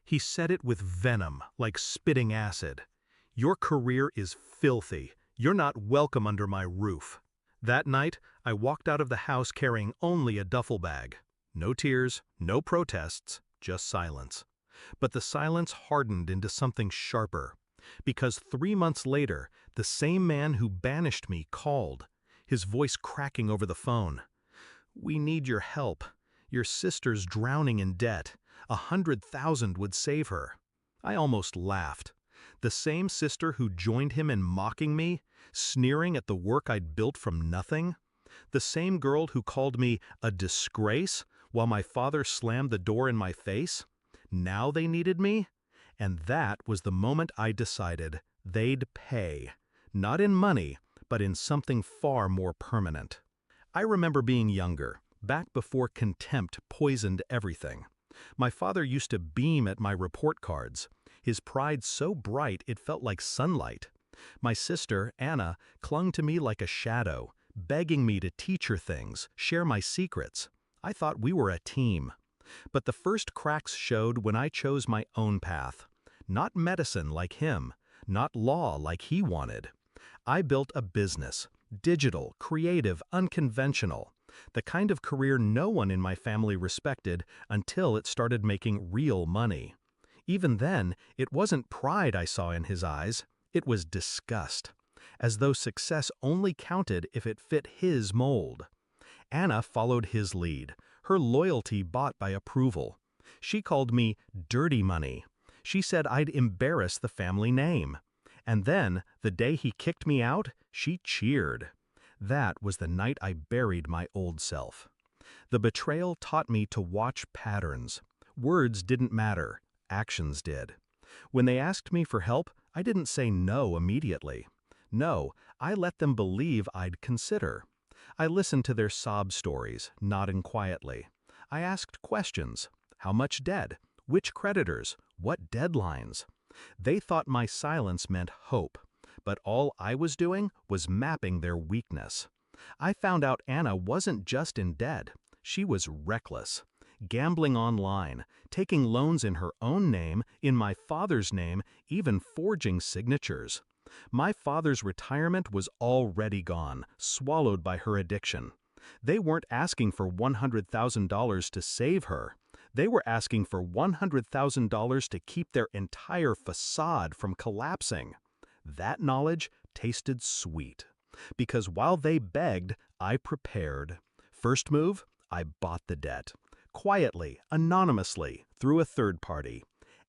He said it with venom, like spitting acid. "Your career is filthy. You're not welcome under my roof." That night, I walked out of the house carrying only a duffel bag. No tears, no protests, just silence. But the silence hardened into something sharper. Because 3 months later, the same man who banished me called, his voice cracking over the phone. "We need your help. Your sister's drowning in debt. 100,000 would save her." I almost laughed. The same sister who joined him in mocking me, sneering at the work I'd built from nothing. The same girl who called me a disgrace while my father slammed the door in my face. Now they needed me? And that was the moment I decided they'd pay. Not in money, but in something far more permanent. I remember being younger, back before contempt poisoned everything. My father used to beam at my report cards, his pride so bright it felt like sunlight. My sister, Anna, clung to me like a shadow, begging me to teach her things, share my secrets. I thought we were a team. But the first cracks showed when I chose my own path. Not medicine like him, not law like he wanted. I built a business, digital, creative, unconventional. The kind of career no one in my family respected until it started making real money. Even then, it wasn't pride I saw in his eyes, it was disgust, as though success only counted if it fit his mold. Anna followed his lead, her loyalty bought by approval. She called me dirty money. She said I'd embarrass the family name. And then, the day he kicked me out, she cheered. That was the night I buried my old self. The betrayal taught me to watch patterns. Words didn't matter, actions did. When they asked me for help, I didn't say no immediately. No, I let them believe I'd consider. I listened to their sob stories, nodding quietly. I asked questions. How much debt? Which creditors? What deadlines? They thought my silence meant hope, but all I was doing was mapping their weakness. I found out Anna wasn't just in debt. She was reckless. Gambling online, taking loans in her own name, in my father's name, even forging signatures. My father's retirement was already gone, swallowed by her addiction. They weren't asking for $100,000 to save her. They were asking for $100,000 to keep their entire facade from collapsing. That knowledge tasted sweet. Because while they begged, I prepared. First move, I bought the debt. Quietly, anonymously, through a third party.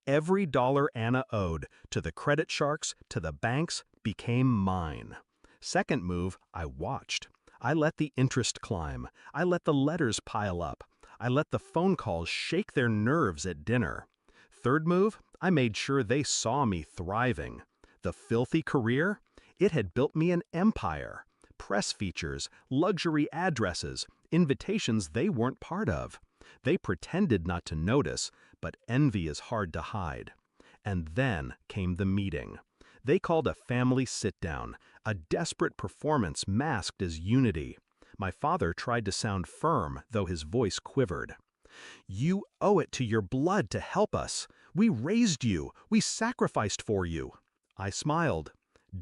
Every dollar Anna owed, to the credit sharks, to the banks, became mine. Second move, I watched. I let the interest climb. I let the letters pile up. I let the phone calls shake their nerves at dinner. Third move, I made sure they saw me thriving. The filthy career? It had built me an empire. Press features, luxury addresses, invitations they weren't part of. They pretended not to notice, but envy is hard to hide. And then came the meeting. They called a family sit-down, a desperate performance masked as unity. My father tried to sound firm, though his voice quivered. "You owe it to your blood to help us. We raised you. We sacrificed for you." I smiled.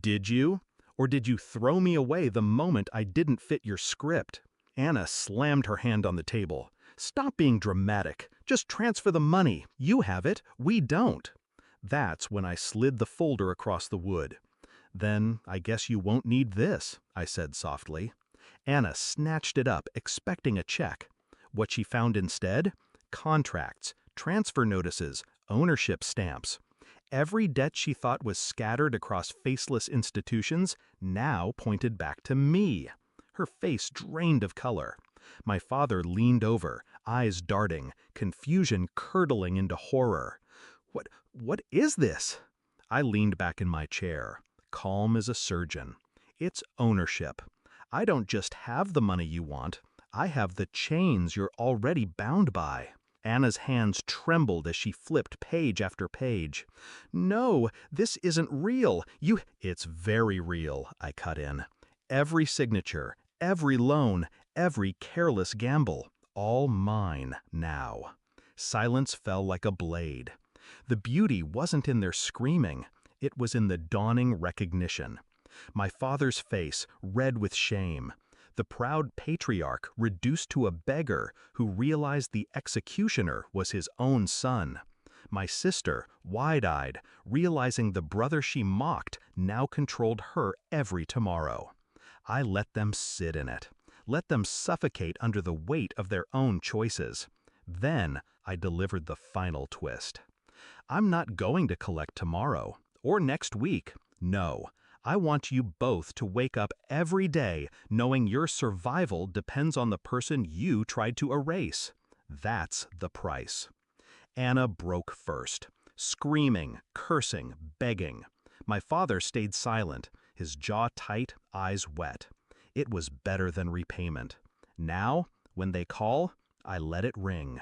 "Did you? Or did you throw me away the moment I didn't fit your script?" Anna slammed her hand on the table. "Stop being dramatic. Just transfer the money. You have it. We don't." That's when I slid the folder across the wood. "Then I guess you won't need this," I said softly. Anna snatched it up, expecting a check. What she found instead? Contracts, transfer notices, ownership stamps. Every debt she thought was scattered across faceless institutions now pointed back to me. Her face drained of color. My father leaned over, eyes darting, confusion curdling into horror. What is this?" I leaned back in my chair, calm as a surgeon. "It's ownership. I don't just have the money you want. I have the chains you're already bound by." Anna's hands trembled as she flipped page after page. "No, this isn't real. It's very real," I cut in. "Every signature, every loan, every careless gamble, all mine now." Silence fell like a blade. The beauty wasn't in their screaming, it was in the dawning recognition. My father's face, red with shame. The proud patriarch reduced to a beggar who realized the executioner was his own son. My sister, wide-eyed, realizing the brother she mocked now controlled her every tomorrow. I let them sit in it. Let them suffocate under the weight of their own choices. Then I delivered the final twist. I'm not going to collect tomorrow or next week. No, I want you both to wake up every day knowing your survival depends on the person you tried to erase. That's the price. Anna broke first, screaming, cursing, begging. My father stayed silent, his jaw tight, eyes wet. It was better than repayment. Now, when they call, I let it ring.